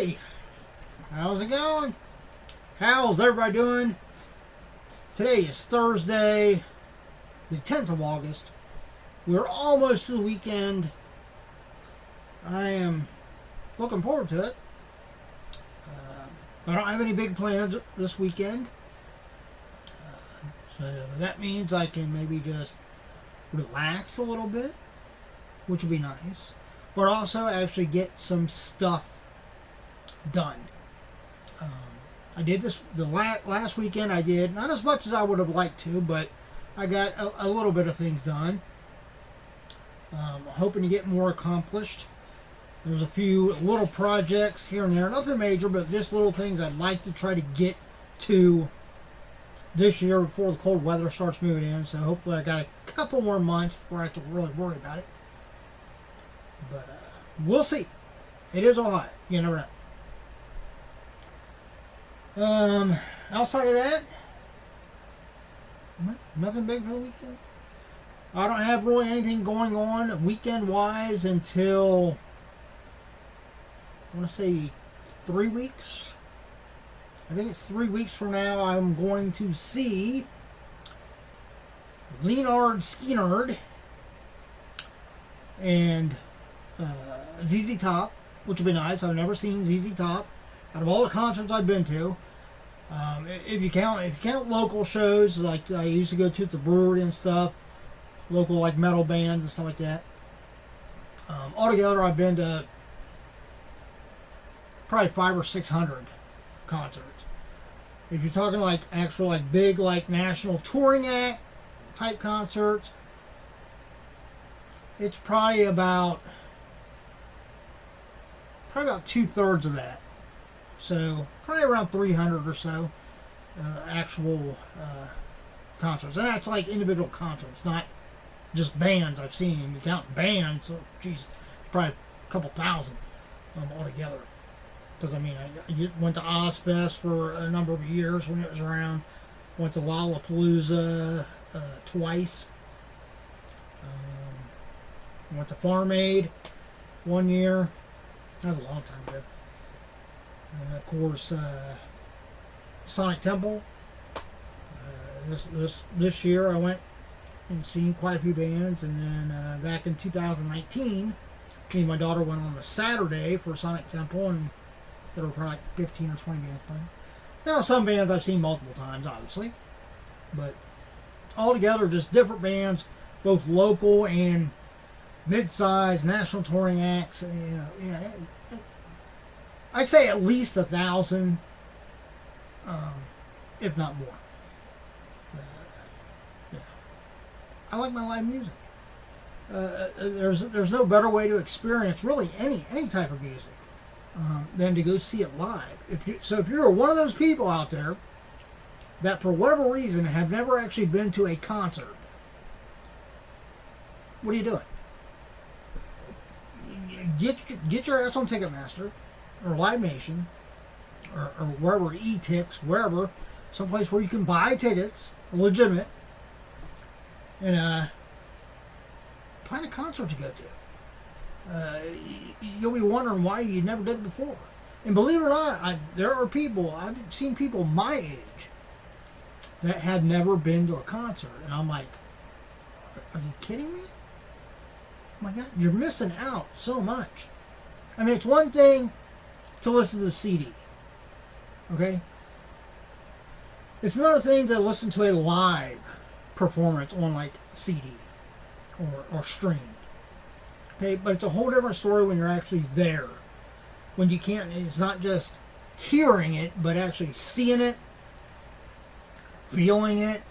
Hey, how's it going? How's everybody doing? Today is Thursday, the 10th of August. We're almost to the weekend. I am looking forward to it. I don't have any big plans this weekend. So that means I can maybe just relax a little bit, which would be nice. But also actually get some stuff done. I did this the last weekend. I did not as much as I would have liked to, but I got a little bit of things done. Hoping to get more accomplished. There's a few little projects here and there, nothing major, but just little things I'd like to try to get to this year before the cold weather starts moving in. So hopefully I got a couple more months before I have to really worry about it. But we'll see. It is Ohio. You never know. Outside of that, nothing big for the weekend. I don't have really anything going on weekend-wise until, I want to say 3 weeks. I think it's 3 weeks from now I'm going to see Leonard Skinner and ZZ Top, which would be nice. I've never seen ZZ Top out of all the concerts I've been to. If you count local shows like I used to go to at the brewery and stuff, local like metal bands and stuff like that. Altogether, I've been to probably 500 or 600 concerts. If you're talking like actual like big like national touring act type concerts, it's probably about 2/3 of that. So probably around 300 or so actual concerts, and that's like individual concerts, not just bands I've seen. If you count bands, so geez, probably a couple thousand altogether. Because I mean, I went to Ozfest for a number of years when it was around. Went to Lollapalooza twice. Went to Farm Aid one year. That was a long time ago. Of course, Sonic Temple. This year I went and seen quite a few bands, and then back in 2019, me and my daughter went on a Saturday for Sonic Temple, and there were probably like 15 or 20 bands playing. Now, some bands I've seen multiple times, obviously, but altogether just different bands, both local and mid-sized national touring acts. You know, yeah, I'd say at least 1,000, if not more. Yeah. I like my live music. There's no better way to experience really any type of music than to go see it live. If you're one of those people out there that for whatever reason have never actually been to a concert, what are you doing? Get your ass on Ticketmaster or Live Nation or wherever, E-Tix, wherever, someplace where you can buy tickets, legitimate, and find a concert to go to. You'll be wondering why you never did it before. And believe it or not, there are people, I've seen people my age that have never been to a concert. And I'm like, are you kidding me? Oh my God, you're missing out so much. I mean, it's one thing to listen to the CD. Okay? It's another thing to listen to a live performance on like CD or streamed. Okay, but it's a whole different story when you're actually there. When you can't, it's not just hearing it, but actually seeing it, feeling it.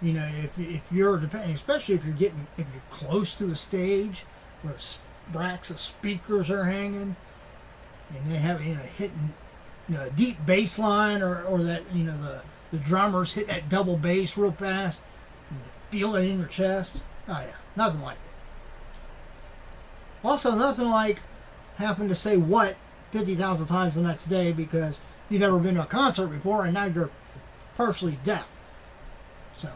You know, if you're, especially if you're close to the stage where the racks of speakers are hanging, and they have, hitting, a deep bass line, or that, the drummers hit that double bass real fast, and you feel it in your chest. Oh yeah, nothing like it. Also, nothing like having to say what 50,000 times the next day because you've never been to a concert before and now you're partially deaf. So,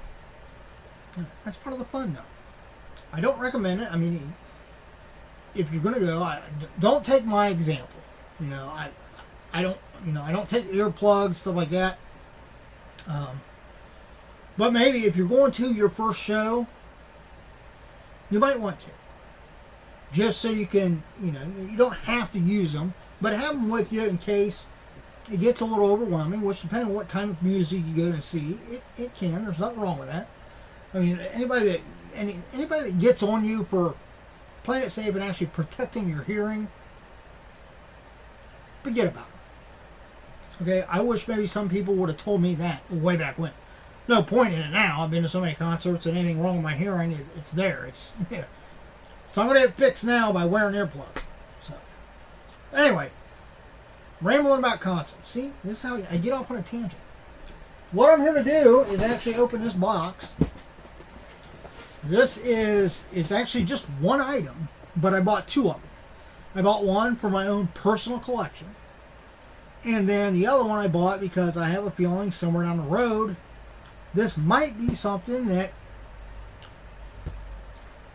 that's part of the fun, though. I don't recommend it. I mean, if you're going to go, don't take my example. I don't, I don't take earplugs, stuff like that. But maybe if you're going to your first show, you might want to. Just so you can, you don't have to use them, but have them with you in case it gets a little overwhelming, which depending on what time of music you go to see, it can. There's nothing wrong with that. I mean, anybody that gets on you for playing it safe and actually protecting your hearing, forget about it. Okay, I wish maybe some people would have told me that way back when. No point in it now. I've been to so many concerts and anything wrong with my hearing, it's there. It's So I'm going to get fixed now by wearing earplugs. So, anyway, rambling about concerts. See, this is how I get off on a tangent. What I'm here to do is actually open this box. It's actually just one item, but I bought two of them. I bought one for my own personal collection. And then the other one I bought because I have a feeling somewhere down the road, this might be something that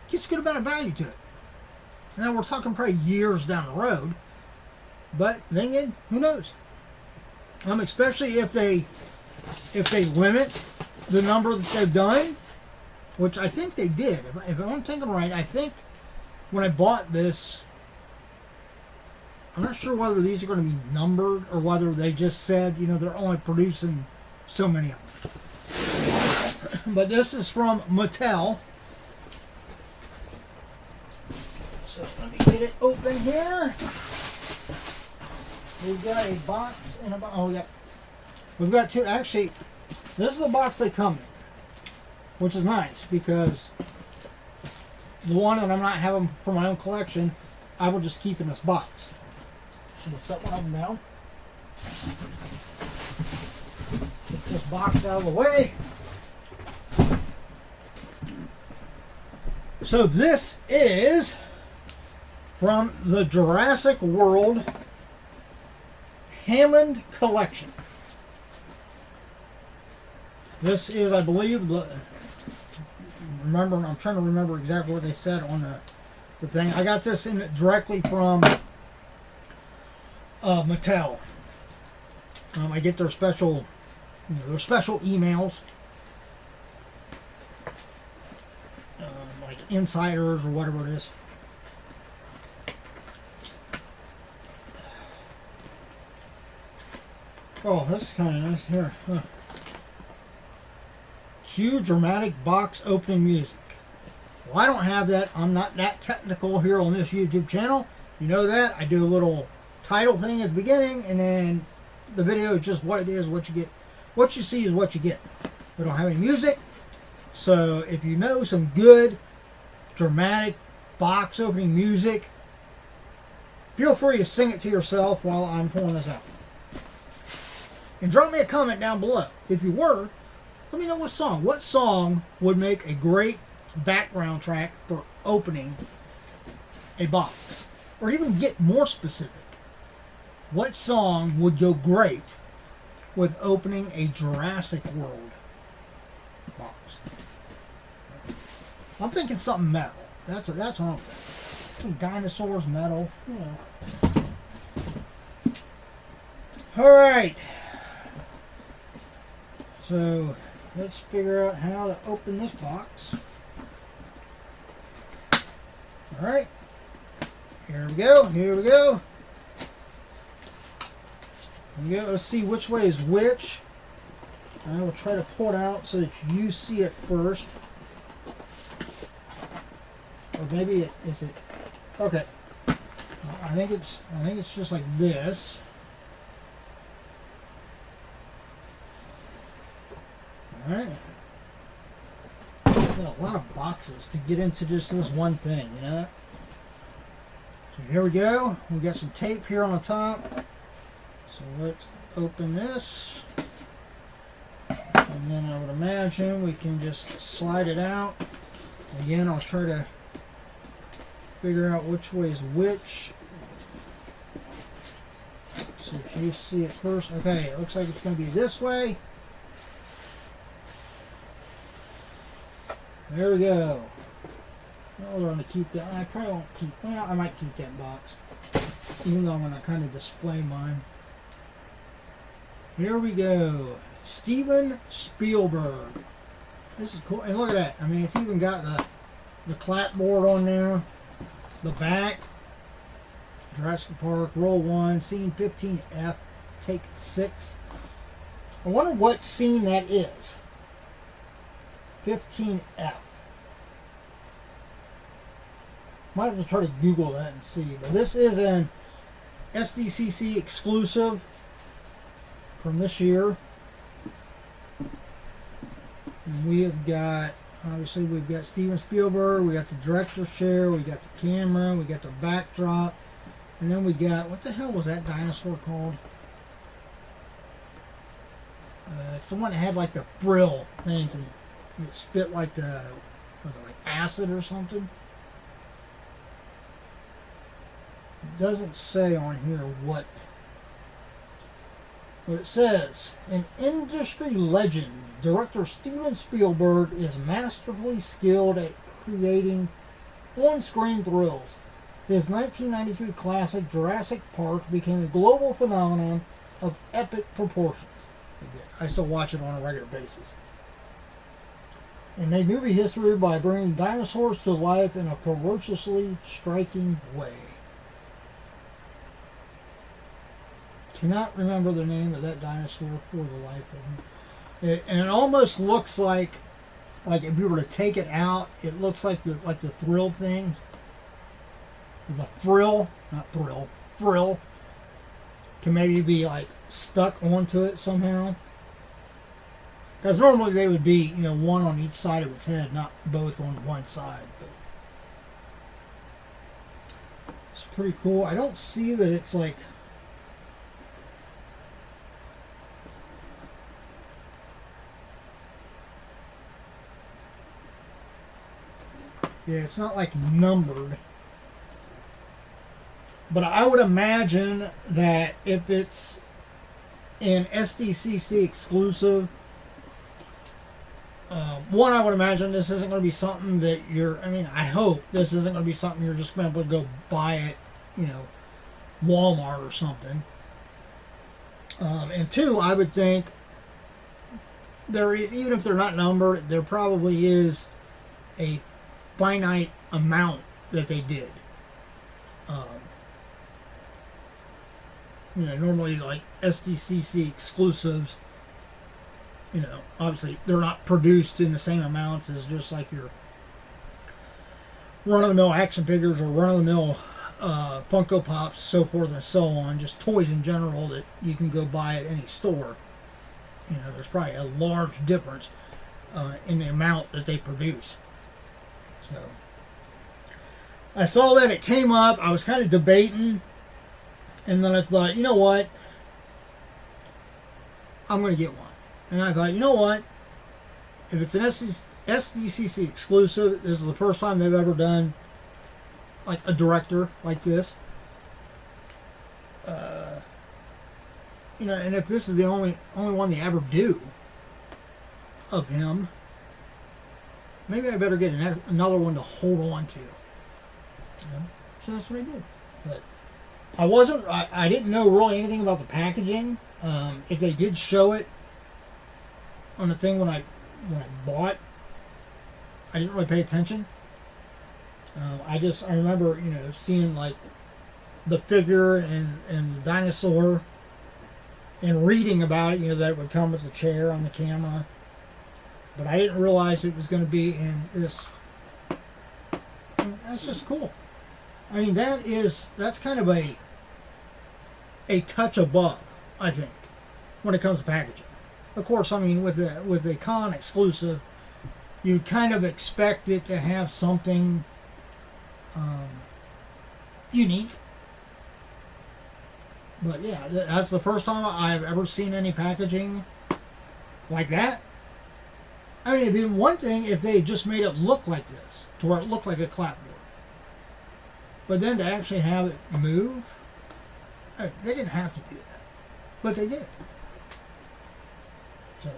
gets a good amount of value to it. Now we're talking probably years down the road, but then again, who knows? Especially if they limit the number that they've done, which I think they did. If I'm thinking right, I think when I bought this, I'm not sure whether these are going to be numbered or whether they just said, they're only producing so many of them. But this is from Mattel. So let me get it open here. We've got a box and a box. Oh, yeah. We've got two. Actually, this is the box they come in, which is nice because the one that I'm not having for my own collection, I will just keep in this box. So we'll set one of them down. Get this box out of the way. So this is from the Jurassic World Hammond Collection. This is, I believe, I'm trying to remember exactly what they said on the thing. I got this in directly from Mattel. I get their special emails, like insiders or whatever it is. Oh, this is kind of nice here. Huh. Cue dramatic box opening music. Well, I don't have that. I'm not that technical here on this YouTube channel. You know that. I do a little title thing at the beginning, and then the video is just what it is, what you get. What you see is what you get. We don't have any music. So if you know some good dramatic box opening music, feel free to sing it to yourself while I'm pulling this out. And drop me a comment down below. If you were, let me know what song. What song would make a great background track for opening a box? Or even get more specific. What song would go great with opening a Jurassic World box? I'm thinking something metal. That's what I'm thinking. Dinosaurs, metal, Alright. So, let's figure out how to open this box. Alright. Here we go. Here we go. Let's see which way is which. I will try to pull it out so that you see it first. Or maybe is it? Okay. I think it's just like this. All right. Got a lot of boxes to get into just this one thing, So here we go. We got some tape here on the top. So let's open this. And then I would imagine we can just slide it out. Again, I'll try to figure out which way is which. So you see it first. Okay, it looks like it's going to be this way. There we go. Well, we're going to keep that. I probably won't keep. Well, I might keep that box, even though I'm going to kind of display mine. Here we go. Steven Spielberg. This is cool. And look at that. I mean, it's even got the clapboard on there. The back. Jurassic Park, Roll 1, Scene 15F, Take 6. I wonder what scene that is. 15F. Might have to try to Google that and see. But this is an SDCC exclusive from this year. And we have got, obviously, we've got Steven Spielberg, we got the director's chair, we got the camera, we got the backdrop, and then we got, what the hell was that dinosaur called? It's the one that had like the frill things and it spit like like acid or something. It doesn't say on here what it says. An industry legend, director Steven Spielberg is masterfully skilled at creating on-screen thrills. His 1993 classic Jurassic Park became a global phenomenon of epic proportions. I still watch it on a regular basis. And made movie history by bringing dinosaurs to life in a ferociously striking way. Cannot remember the name of that dinosaur for the life of me. And it almost looks like if you were to take it out, it looks like the thrill things. The frill, not thrill, frill can maybe be like stuck onto it somehow. Because normally they would be, one on each side of its head, not both on one side. But it's pretty cool. I don't see that it's like... Yeah, it's not like numbered. But I would imagine that if it's an SDCC exclusive, one, I would imagine this isn't going to be something that I hope this isn't going to be something you're just going to be able to go buy at, Walmart or something. And two, I would think even if they're not numbered, there probably is a finite amount that they did. Normally like SDCC exclusives, obviously they're not produced in the same amounts as just like your run-of-the-mill action figures or run-of-the-mill Funko Pops, so forth and so on, just toys in general that you can go buy at any store. There's probably a large difference in the amount that they produce. So I saw that it came up. I was kind of debating, and then I thought, you know what? I'm going to get one. And I thought, you know what? If it's an SDCC exclusive, this is the first time they've ever done like a director like this. And if this is the only one they ever do of him, maybe I better get another one to hold on to. So that's what I did. But I didn't know really anything about the packaging. If they did show it on the thing when I bought, I didn't really pay attention. I remember, seeing like the figure and the dinosaur and reading about it, that it would come with the chair on the camera. But I didn't realize it was going to be in this. That's just cool. I mean, that's kind of a touch above, I think, when it comes to packaging. Of course, I mean, with a con exclusive, you kind of expect it to have something unique. But yeah, that's the first time I've ever seen any packaging like that. I mean, it'd be one thing if they just made it look like this, to where it looked like a clapboard. But then to actually have it move, they didn't have to do that. But they did. So,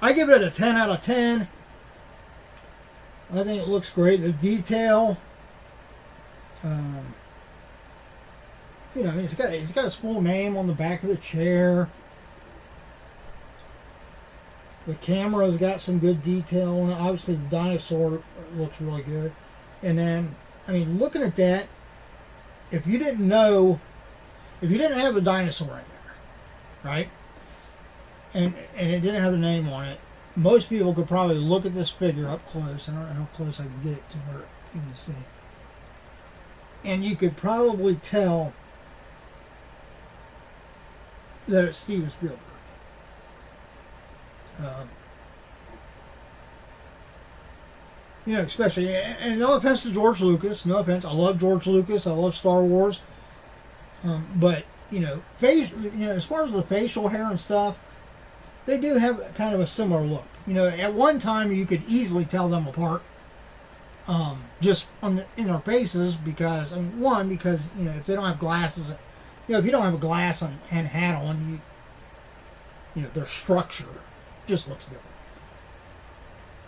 I give it a 10 out of 10. I think it looks great. The detail, it's got his full name on the back of the chair. The camera's got some good detail on it. Obviously, the dinosaur looks really good. And then, I mean, looking at that, if you didn't have the dinosaur in there, right? And it didn't have the name on it, most people could probably look at this figure up close. I don't know how close I can get it to where you can see. And you could probably tell that it's Steven Spielberg. Especially, and no offense to George Lucas, no offense. I love George Lucas. I love Star Wars. But as far as the facial hair and stuff, they do have kind of a similar look. At one time you could easily tell them apart, just in their faces because if they don't have glasses, if you don't have a glass and hat on, their structure just looks different.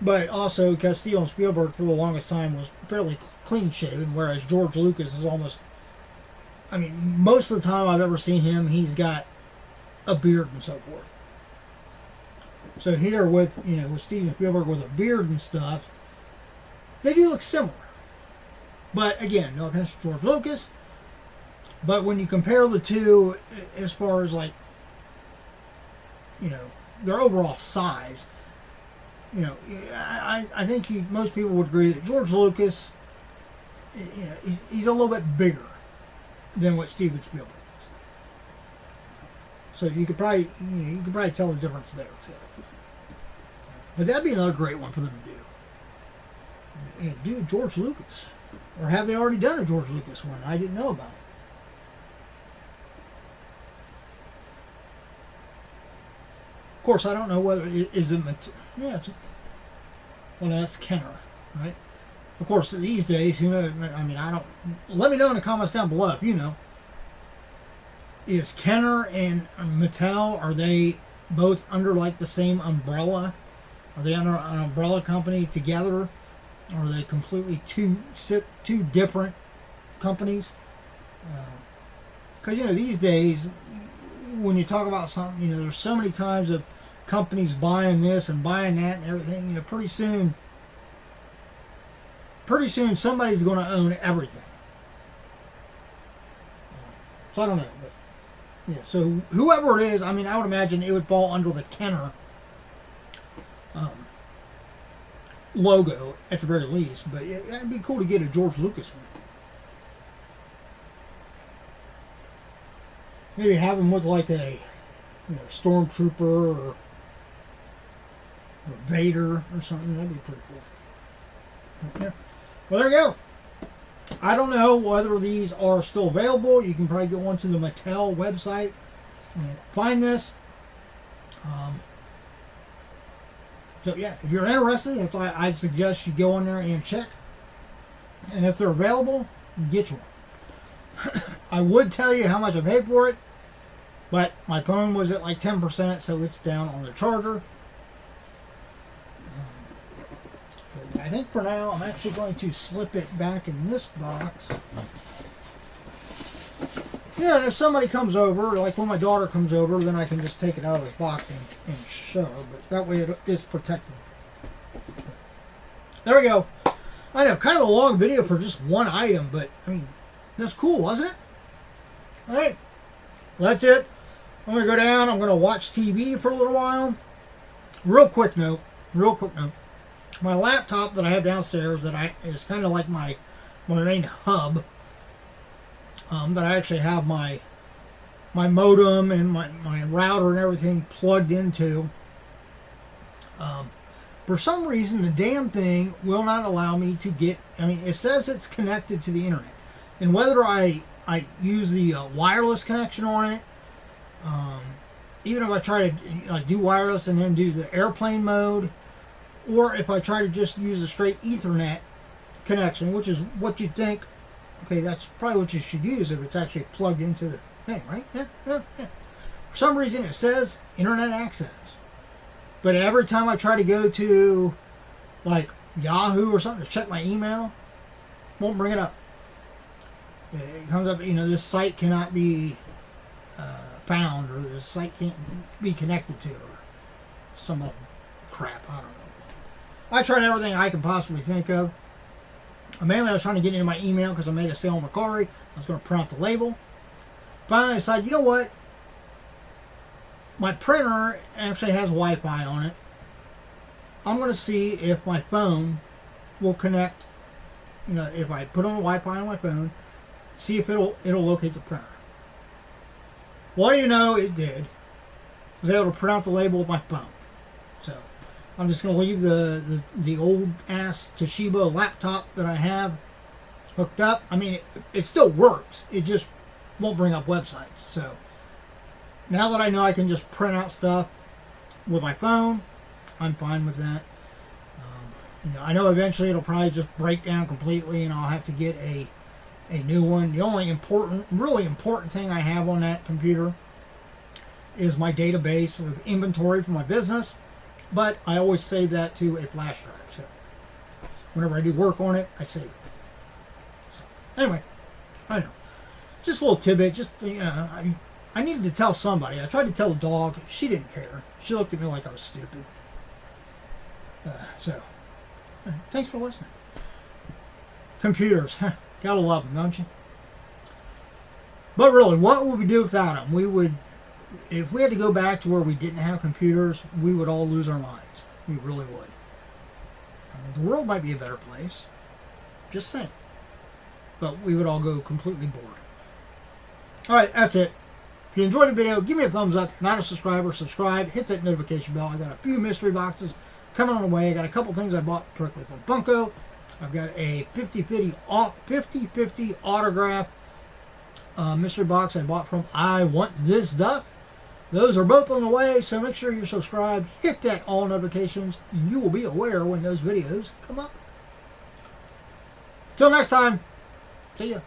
But also because Steven Spielberg for the longest time was fairly clean shaven, whereas George Lucas is almost, most of the time I've ever seen him, he's got a beard and so forth. So here with Steven Spielberg with a beard and stuff, they do look similar. But again, no offense to George Lucas, but when you compare the two as far as their overall size, I think most people would agree that George Lucas, he's a little bit bigger than what Steven Spielberg is. So you could probably tell the difference there too. But that'd be another great one for them to do. Do George Lucas, or have they already done a George Lucas one? I didn't know about it. Of course, I don't know whether is it. That's Kenner, right? Of course, these days, who knows? I don't. Let me know in the comments down below if you know. Is Kenner and Mattel, are they both under the same umbrella? Are they under an umbrella company together? Or are they completely two different companies? Because these days, when you talk about something, there's so many times of companies buying this and buying that and everything. Pretty soon somebody's going to own everything. So I don't know. But, so whoever it is, I would imagine it would fall under the Kenner logo at the very least. But it'd be cool to get a George Lucas one. Maybe have him with a stormtrooper or Vader or something. That'd be pretty cool. Yeah. Well, there you go. I don't know whether these are still available. You can probably go onto the Mattel website and find this. So yeah, if you're interested, I'd suggest you go on there and check. And if they're available, get one. I would tell you how much I paid for it, but my phone was at 10%, so it's down on the charger. But I think for now, I'm actually going to slip it back in this box. And if somebody comes over, like when my daughter comes over, then I can just take it out of this box and show her. But that way it is protected. There we go. I know, kind of a long video for just one item, but that's cool, wasn't it? Alright. Well, that's it. I'm going to go down. I'm going to watch TV for a little while. Real quick note. My laptop that I have downstairs is kind of like my main hub. That I actually have my modem and my router and everything plugged into. For some reason, the damn thing will not allow me to get... it says it's connected to the internet. And whether I use the wireless connection on it, even if I try to do wireless and then do the airplane mode, or if I try to just use a straight Ethernet connection, which is what you'd think, okay, that's probably what you should use if it's actually plugged into the thing, right? Yeah. For some reason, it says internet access. But every time I try to go to, Yahoo or something to check my email, won't bring it up. It comes up, this site cannot be found, or this site can't be connected to, or some of them. crap. I don't know. I tried everything I could possibly think of. Mainly, I was trying to get into my email because I made a sale on Mercari. I was going to print out the label. Finally, I decided, you know what? My printer actually has Wi-Fi on it. I'm going to see if my phone will connect. You know, if I put on the Wi-Fi on my phone, see if it'll locate the printer. What do you know? It did. I was able to print out the label with my phone. So I'm just going to leave the old ass Toshiba laptop that I have hooked up. I mean, it still works. It just won't bring up websites. So now that I know I can just print out stuff with my phone, I'm fine with that. You know, I know eventually it'll probably just break down completely and I'll have to get a new one. The only really important thing I have on that computer is my database of inventory for my business, but I always save that to a flash drive. So whenever I do work on it, I save it. So, anyway, I know. Just a little tidbit. Just, you know, I needed to tell somebody. I tried to tell the dog. She didn't care. She looked at me like I was stupid. So, thanks for listening. Computers. Gotta love them, don't you? But really, what would we do without them? We would, if we had to go back to where we didn't have computers, we would all lose our minds. We really would. The world might be a better place. Just saying. But we would all go completely bored. Alright, that's it. If you enjoyed the video, give me a thumbs up. If you're not a subscriber, subscribe. Hit that notification bell. I got a few mystery boxes coming on the way. I got a couple things I bought directly from Funko. I've got a 50-50 autograph mystery box I bought from I Want This Stuff. Those are both on the way, so make sure you're subscribed. Hit that all notifications, and you will be aware when those videos come up. Till next time, see ya.